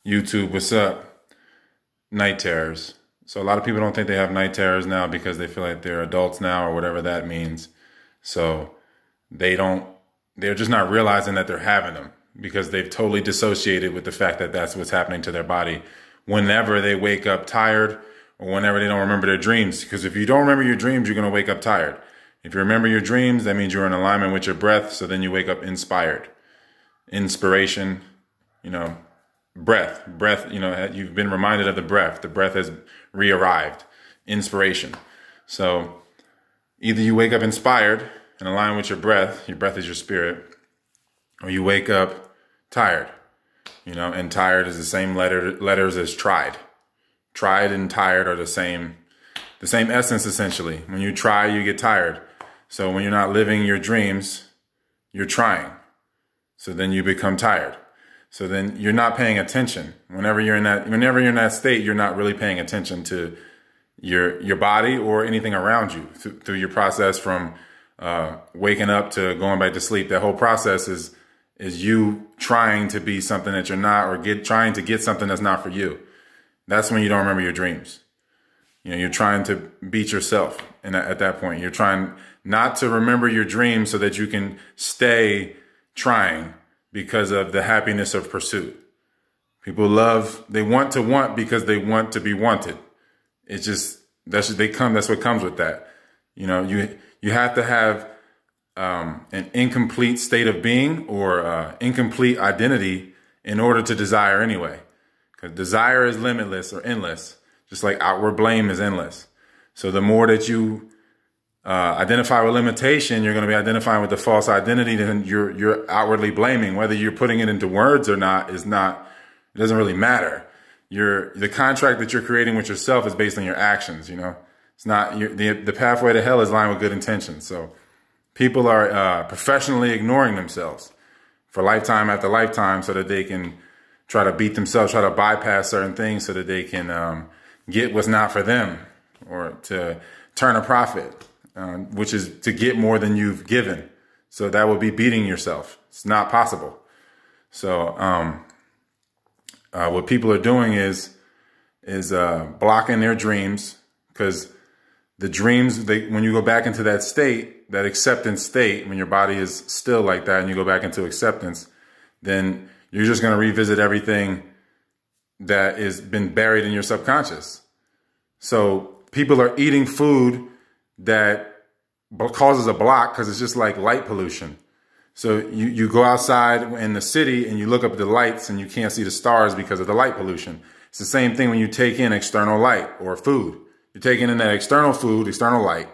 YouTube, what's up? Night terrors. So a lot of people don't think they have night terrors now because they feel like they're adults now or whatever that means. So they're just not realizing that they're having them because they've totally dissociated with the fact that that's what's happening to their body whenever they wake up tired or whenever they don't remember their dreams. Because if you don't remember your dreams, you're going to wake up tired. If you remember your dreams, that means you're in alignment with your breath. So then you wake up inspired. Inspiration, breath, you've been reminded of the breath. The breath has re-arrived. Inspiration. So either you wake up inspired and align with your breath is your spirit, or you wake up tired, and tired is the same letters as tried. Tried and tired are the same essence, essentially. When you try, you get tired. So when you're not living your dreams, you're trying. So then you become tired. So then you're not paying attention. Whenever you're in that state, you're not really paying attention to your body or anything around you through your process from waking up to going back to sleep. That whole process is you trying to be something that you're not, or trying to get something that's not for you. That's when you don't remember your dreams. You're trying to beat yourself. And at that point, you're trying not to remember your dreams so that you can stay trying because of the happiness of pursuit. People they want to want because they want to be wanted. It's just, that's what comes with that. You have to have an incomplete state of being or incomplete identity in order to desire anyway. Because desire is limitless or endless, just like outward blame is endless. So the more that you identify with limitation, you're going to be identifying with the false identity that you're outwardly blaming. Whether you're putting it into words or not, it doesn't really matter. The contract that you're creating with yourself is based on your actions. It's not the pathway to hell is lined with good intentions. So people are professionally ignoring themselves for lifetime after lifetime so that they can try to beat themselves, try to bypass certain things so that they can get what's not for them, or to turn a profit, which is to get more than you've given. So that would be beating yourself. It's not possible. So what people are doing is blocking their dreams, because the dreams, when you go back into that state, that acceptance state, when your body is still like that and you go back into acceptance, then you're just going to revisit everything that has been buried in your subconscious. So people are eating food that causes a block because it's just like light pollution. So you go outside in the city and you look up at the lights and you can't see the stars because of the light pollution. It's the same thing when you take in external light or food. You're taking in that external food, external light,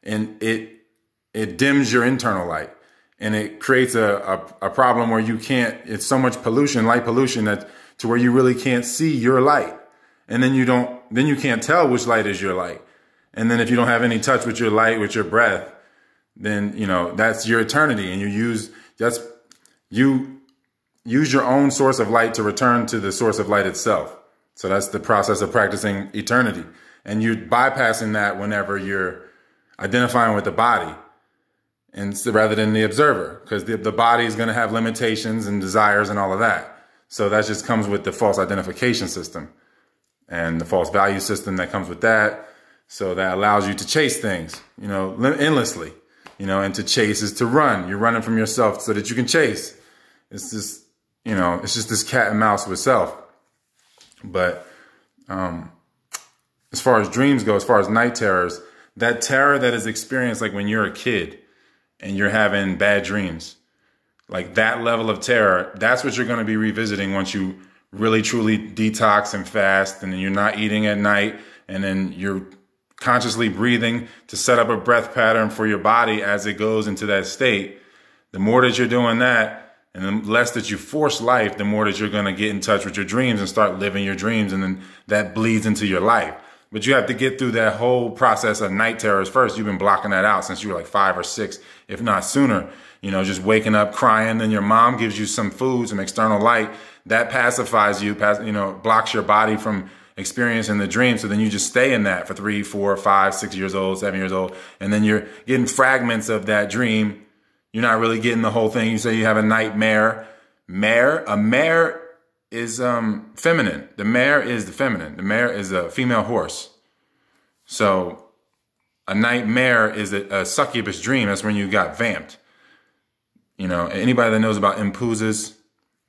and it dims your internal light. And it creates a problem where it's so much pollution, light pollution, that to where you really can't see your light. And then you can't tell which light is your light. And then if you don't have any touch with your light, with your breath, then, that's your eternity. And you use your own source of light to return to the source of light itself. So that's the process of practicing eternity. And you're bypassing that whenever you're identifying with the body, and rather than the observer, because the body is going to have limitations and desires and all of that. So that just comes with the false identification system and the false value system that comes with that. So that allows you to chase things, endlessly, and to chase is to run. You're running from yourself so that you can chase. It's just, it's just this cat and mouse with self. But as far as dreams go, as far as night terrors, that terror that is experienced like when you're a kid and you're having bad dreams, like that level of terror, that's what you're going to be revisiting once you really truly detox and fast, and then you're not eating at night, and then you're consciously breathing to set up a breath pattern for your body as it goes into that state. The more that you're doing that, and the less that you force life, the more that you're going to get in touch with your dreams and start living your dreams, and then that bleeds into your life. But you have to get through that whole process of night terrors first. You've been blocking that out since you were like 5 or 6, if not sooner. Just waking up crying, then your mom gives you some food, some external light that pacifies you, blocks your body from experiencing the dream. So then you just stay in that for 3, 4, 5, 6 years old, 7 years old. And then you're getting fragments of that dream. You're not really getting the whole thing. You say you have a nightmare. A mare is feminine. The mare is the feminine. The mare is a female horse. So a nightmare is a succubus dream. That's when you got vamped. You know, anybody that knows about impuzas,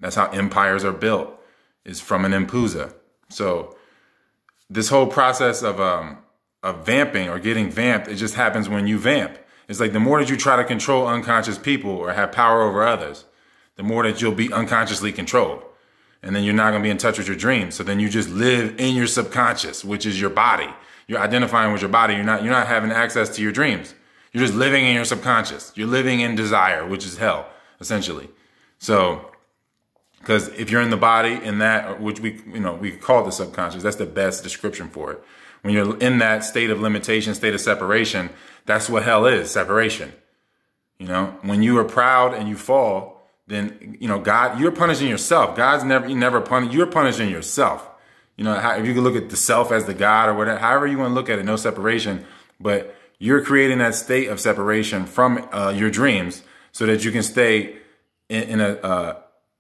that's how empires are built, is from an impuza. So this whole process of vamping or getting vamped, it just happens when you vamp. It's like the more that you try to control unconscious people or have power over others, the more that you'll be unconsciously controlled. And then you're not going to be in touch with your dreams. So then you just live in your subconscious, which is your body. You're identifying with your body. You're not having access to your dreams. You're just living in your subconscious. You're living in desire, which is hell, essentially. So, because if you're in the body, in that, which we call the subconscious, that's the best description for it. When you're in that state of limitation, state of separation, that's what hell is, separation. You know, when you are proud and you fall, then, you know, God, you're punishing yourself. You're punishing yourself. You know, if you can look at the self as the God or whatever, however you want to look at it, no separation, but you're creating that state of separation from your dreams so that you can stay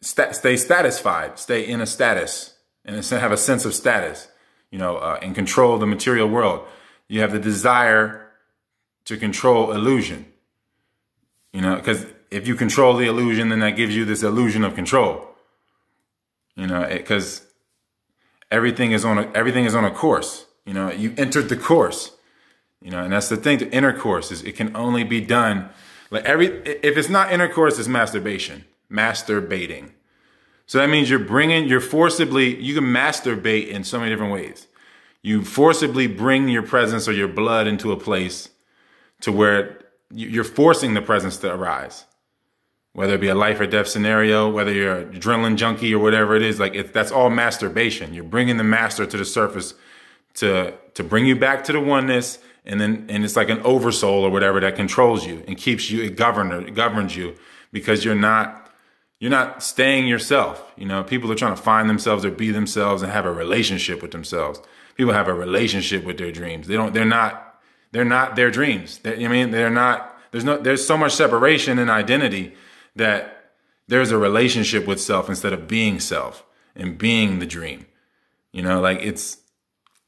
stay satisfied, stay in a status, and have a sense of status, you know, and control the material world. You have the desire to control illusion, you know, because if you control the illusion, then that gives you this illusion of control, you know, because everything is on a course. You know, you entered the course, you know, and that's the thing. The inner course is, it can only be done like if it's not intercourse, it's masturbation, masturbating. So that means you can masturbate in so many different ways. You forcibly bring your presence or your blood into a place to where you're forcing the presence to arise. Whether it be a life or death scenario, whether you're an adrenaline junkie or whatever it is, that's all masturbation. You're bringing the master to the surface to bring you back to the oneness, and it's like an oversoul or whatever that controls you and keeps you, it governs you, because you're not staying yourself. You know, people are trying to find themselves or be themselves and have a relationship with themselves. People have a relationship with their dreams. They're not their dreams. There's so much separation in identity that there's a relationship with self instead of being self and being the dream, you know,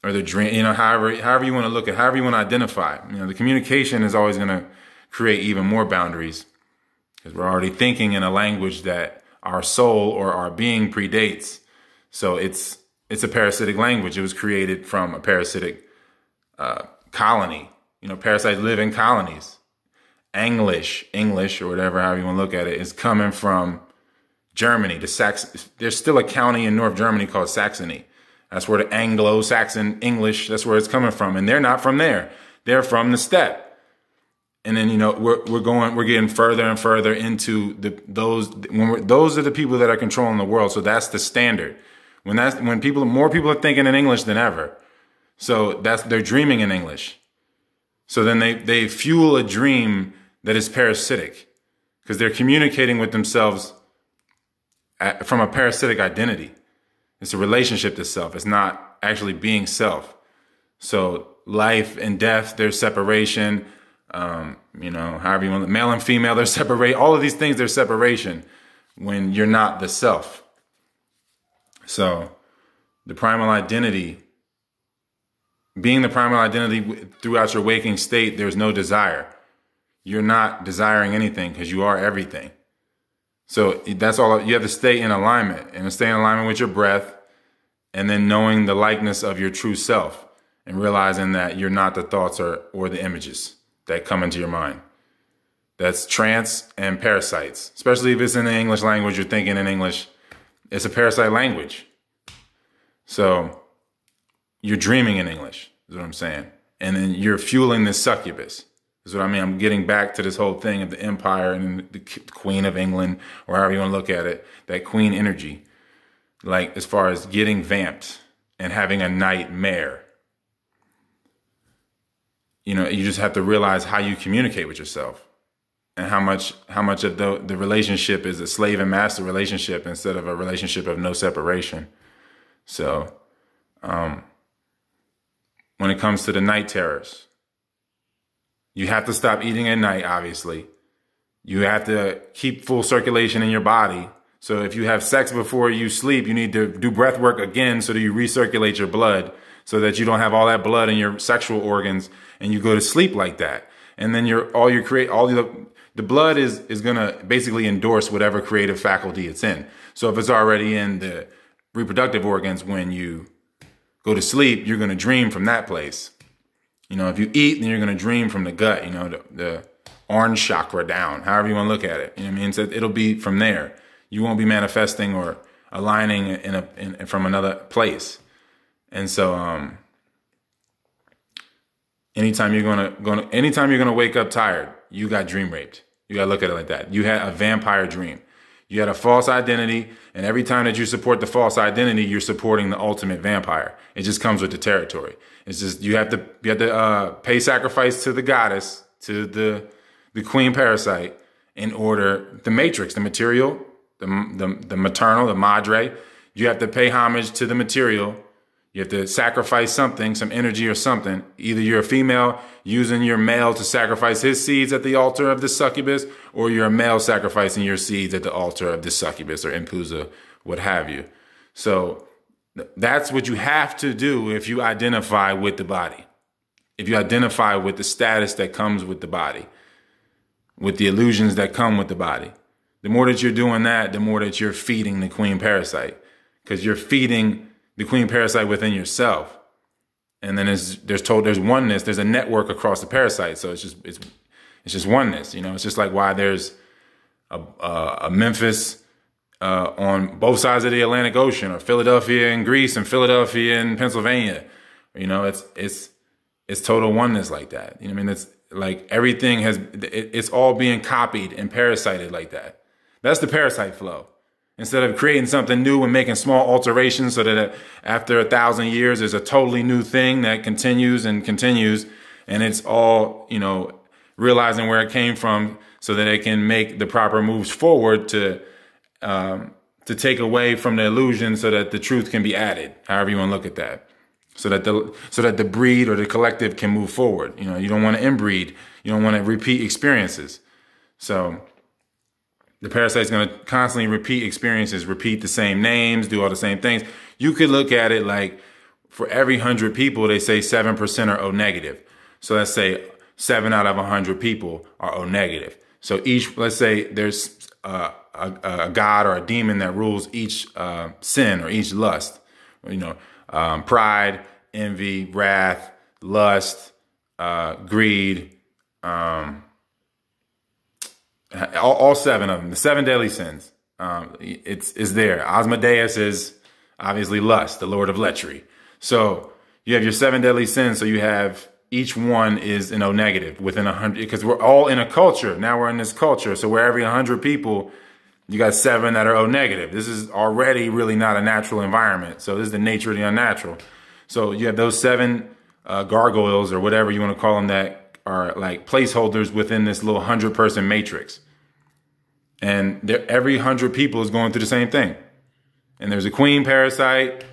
or the dream, you know, however you want to look at, however you want to identify, you know, the communication is always going to create even more boundaries because we're already thinking in a language that our soul or our being predates. So it's a parasitic language. It was created from a parasitic colony. You know, parasites live in colonies. English, or whatever, however you want to look at it, is coming from Germany. There's still a county in North Germany called Saxony. That's where the Anglo-Saxon English, that's where it's coming from. And they're not from there. They're from the steppe. And then, you know, we're getting further and further into those are the people that are controlling the world. So that's the standard. When more people are thinking in English than ever. So they're dreaming in English. So then they fuel a dream that is parasitic because they're communicating with themselves from a parasitic identity. It's a relationship to self. It's not actually being self. So life and death, there's separation. You know, however you want, male and female, there's separate. All of these things, there's separation when you're not the self. So the primal identity, being the primal identity throughout your waking state, there's no desire. You're not desiring anything because you are everything. So that's all. You have to stay in alignment and stay in alignment with your breath, and then knowing the likeness of your true self and realizing that you're not the thoughts or the images that come into your mind. That's trance and parasites, especially if it's in the English language, you're thinking in English. It's a parasite language. So you're dreaming in English, is what I'm saying. And then you're fueling this succubus, is what I mean. I'm getting back to this whole thing of the empire and the Queen of England, or however you want to look at it, that queen energy. Like as far as getting vamped and having a nightmare. You know, you just have to realize how you communicate with yourself and how much of the relationship is a slave and master relationship instead of a relationship of no separation. So, when it comes to the night terrors, you have to stop eating at night, obviously. You have to keep full circulation in your body So if you have sex before you sleep, you need to do breath work again so that you recirculate your blood so that you don't have all that blood in your sexual organs and you go to sleep like that. And then the blood is going to basically endorse whatever creative faculty it's in. So if it's already in the reproductive organs, when you go to sleep, you're going to dream from that place. You know, if you eat, then you're going to dream from the gut, you know, the orange chakra down, however you want to look at it. You know what I mean? So it'll be from there. You won't be manifesting or aligning from another place. And so, anytime you're gonna wake up tired, you got dream raped. You gotta look at it like that. You had a vampire dream. You had a false identity, and every time that you support the false identity, you're supporting the ultimate vampire. It just comes with the territory. It's just you have to pay sacrifice to the goddess, to the queen parasite, in order the matrix, the material, the maternal, the madre. You have to pay homage to the material. You have to sacrifice something, some energy or something. Either you're a female using your male to sacrifice his seeds at the altar of the succubus, or you're a male sacrificing your seeds at the altar of the succubus or impusa, what have you. So that's what you have to do if you identify with the body. If you identify with the status that comes with the body, with the illusions that come with the body. The more that you're doing that, the more that you're feeding the queen parasite, because you're feeding the queen parasite within yourself. And then there's oneness. There's a network across the parasite. So it's just oneness. You know, it's just like why there's a Memphis on both sides of the Atlantic Ocean, or Philadelphia in Greece and Philadelphia in Pennsylvania. You know, it's total oneness like that. You know what I mean? It's like everything it's all being copied and parasited like that. That's the parasite flow. Instead of creating something new and making small alterations so that after 1,000 years, there's a totally new thing that continues and continues. And it's all, you know, realizing where it came from so that it can make the proper moves forward to take away from the illusion so that the truth can be added, however you want to look at that. So that the breed or the collective can move forward. You know, you don't want to inbreed. You don't want to repeat experiences. So the parasite's going to constantly repeat experiences, repeat the same names, do all the same things. You could look at it like for every 100 people, they say 7% are O negative. So let's say 7 out of 100 people are O negative. So let's say there's a god or a demon that rules each sin or each lust. You know, pride, envy, wrath, lust, greed, all 7 of them, the 7 deadly sins. It's there. Asmodeus is obviously lust, the lord of lechery. So you have your 7 deadly sins. So you have each one is an O negative within 100, because we're all in a culture. Now we're in this culture. So where every 100 people, you got 7 that are O negative. This is already really not a natural environment. So this is the nature of the unnatural. So you have those 7 gargoyles or whatever you want to call them that are like placeholders within this little 100-person matrix. And every 100 people is going through the same thing. And there's a queen parasite,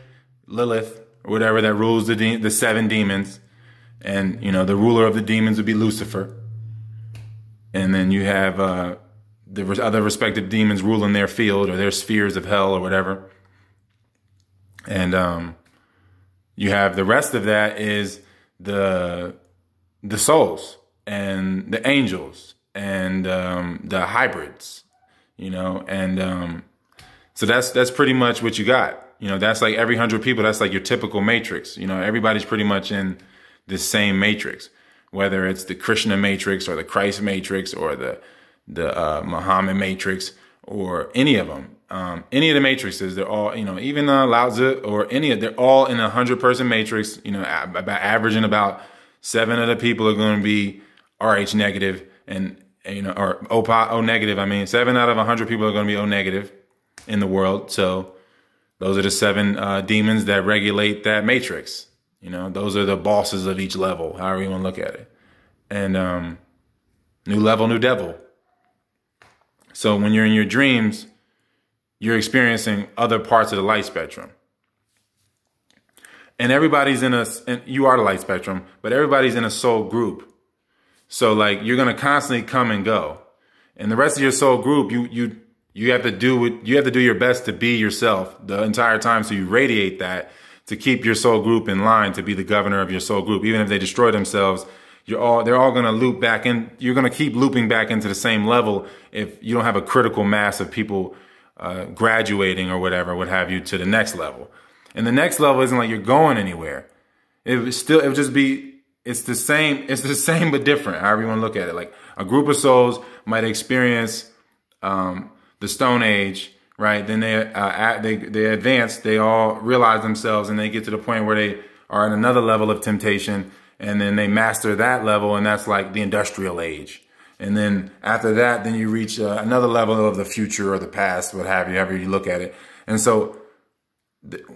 Lilith, or whatever, that rules the 7 demons. And, you know, the ruler of the demons would be Lucifer. And then you have the other respective demons ruling their field or their spheres of hell or whatever. And you have the rest of that is the souls and the angels and the hybrids, you know. And so that's pretty much what you got. You know, that's like every 100 people, that's like your typical matrix. You know, everybody's pretty much in this same matrix, whether it's the Krishna matrix or the Christ matrix or the Muhammad matrix or any of them. Any of the matrices, they're all, you know, even Lao Tzu or they're all in a 100-person matrix, you know, averaging about 7 of the people are going to be RH negative and you know, or O negative. I mean, 7 out of 100 people are going to be O negative in the world. So those are the 7 demons that regulate that matrix. You know, those are the bosses of each level, however you want to look at it. And new level, new devil. So when you're in your dreams, you're experiencing other parts of the light spectrum. And everybody's and you are the light spectrum, but everybody's in a soul group. So like you're going to constantly come and go. And the rest of your soul group, you you have to do your best to be yourself the entire time. So you radiate that to keep your soul group in line, to be the governor of your soul group. Even if they destroy themselves, they're all going to loop back in. You're going to keep looping back into the same level if you don't have a critical mass of people graduating or whatever, what have you, to the next level. And the next level isn't like you're going anywhere. It would just be, it's the same but different, however you want to look at it. Like a group of souls might experience the Stone Age, right? Then they advance, they all realize themselves, and they get to the point where they are at another level of temptation, and then they master that level, and that's like the Industrial Age. And then after that, then you reach another level of the future or the past, what have you, however you look at it. And so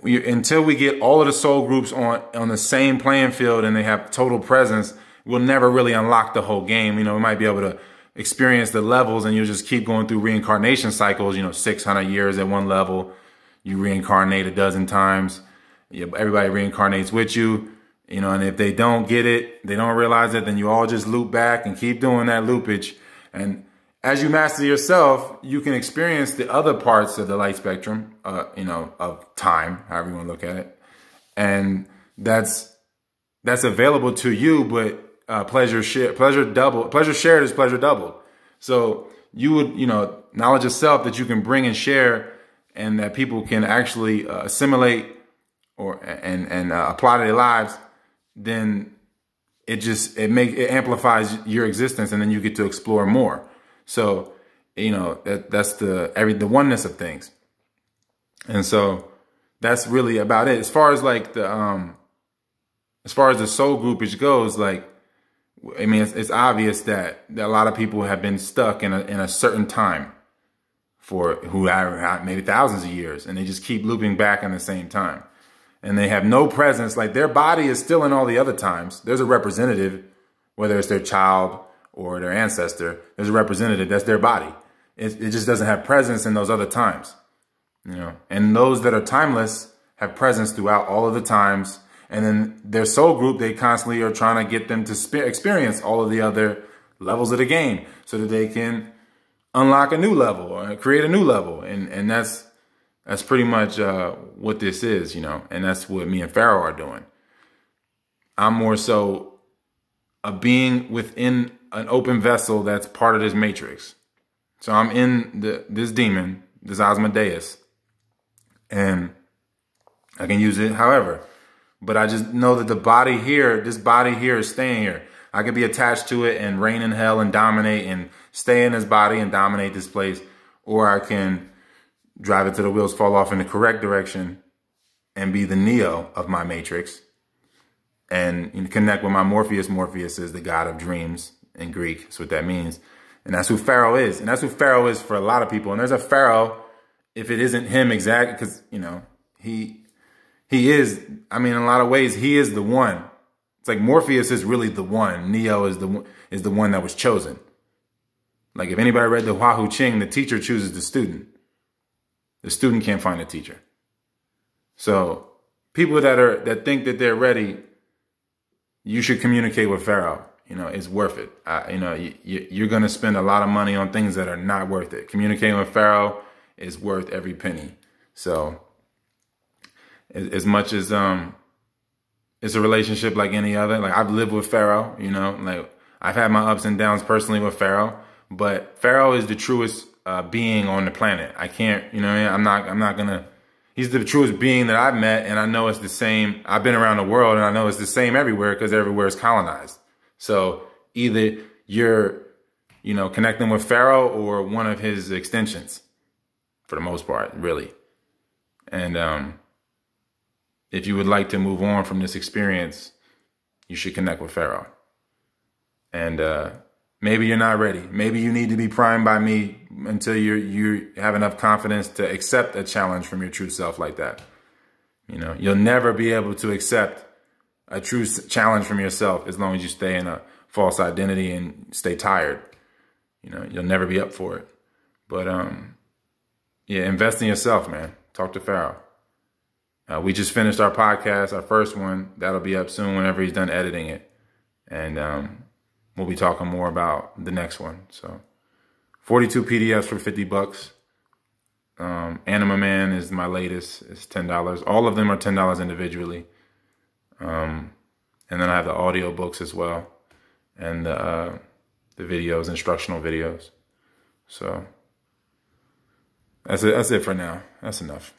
until we get all of the soul groups on the same playing field and they have total presence, we'll never really unlock the whole game. You know, we might be able to experience the levels, and you'll just keep going through reincarnation cycles, 600 years at one level. You reincarnate a dozen times. Everybody reincarnates with you. And if they don't get it, they don't realize it, then you all just loop back and keep doing that loopage. And as you master yourself, you can experience the other parts of the light spectrum, of time, however you want to look at it. And that's available to you, but pleasure shared is pleasure doubled. So you would, knowledge of self that you can bring and share, and that people can actually assimilate and apply to their lives, then it amplifies your existence, and then you get to explore more. So, that's the oneness of things. And so that's really about it. As far as like the soul groupage goes, like, I mean, it's obvious that a lot of people have been stuck in a certain time for maybe thousands of years, and they just keep looping back in the same time. And they have no presence. Like, their body is still in all the other times. There's a representative, whether it's their child or their ancestor, there's a representative, that's their body. It just doesn't have presence in those other times, and those that are timeless have presence throughout all of the times. And then their soul group, they constantly are trying to get them to experience all of the other levels of the game so that they can unlock a new level or create a new level. And that's pretty much what this is, and that's what me and Pharaoh are doing. I'm more so a being within an open vessel that's part of this matrix. So I'm in this demon, this Asmodeus, and I can use it however. But I just know that this body here is staying here. I could be attached to it and reign in hell and dominate and stay in this body and dominate this place. Or I can drive it till the wheels fall off in the correct direction and be the Neo of my matrix and connect with my Morpheus. Morpheus is the god of dreams in Greek. That's what that means. And that's who Pharaoh is. And that's who Pharaoh is for a lot of people. And there's a Pharaoh, if it isn't him exactly, because, he is, I mean, in a lot of ways, he is the one. It's like Morpheus is really the one. Neo is the one that was chosen. Like, if anybody read the Hua Hu Ching, the teacher chooses the student. The student can't find a teacher. So people that think that they're ready, you should communicate with Pharaoh. It's worth it. You're going to spend a lot of money on things that are not worth it. Communicating with Pharaoh is worth every penny. So as much as it's a relationship like any other, like, I've lived with Pharaoh, like, I've had my ups and downs personally with Pharaoh, but Pharaoh is the truest being on the planet. I can't, I'm not gonna, he's the truest being that I've met, and I know it's the same. I've been around the world, and I know it's the same everywhere, because everywhere is colonized. So either you're, connecting with Pharaoh or one of his extensions, for the most part, really. And if you would like to move on from this experience, you should connect with Pharaoh. And maybe you're not ready. Maybe you need to be primed by me until you have enough confidence to accept a challenge from your true self like that. You'll never be able to accept a true challenge from yourself as long as you stay in a false identity and stay tired. You'll never be up for it. But yeah, invest in yourself, man. Talk to Pharaoh. We just finished our podcast, our first one. That'll be up soon whenever he's done editing it. And we'll be talking more about the next one. So 42 PDFs for $50. Anima Man is my latest. It's $10. All of them are $10 individually. And then I have the audio books as well, and the videos, instructional videos. So that's it for now. That's enough.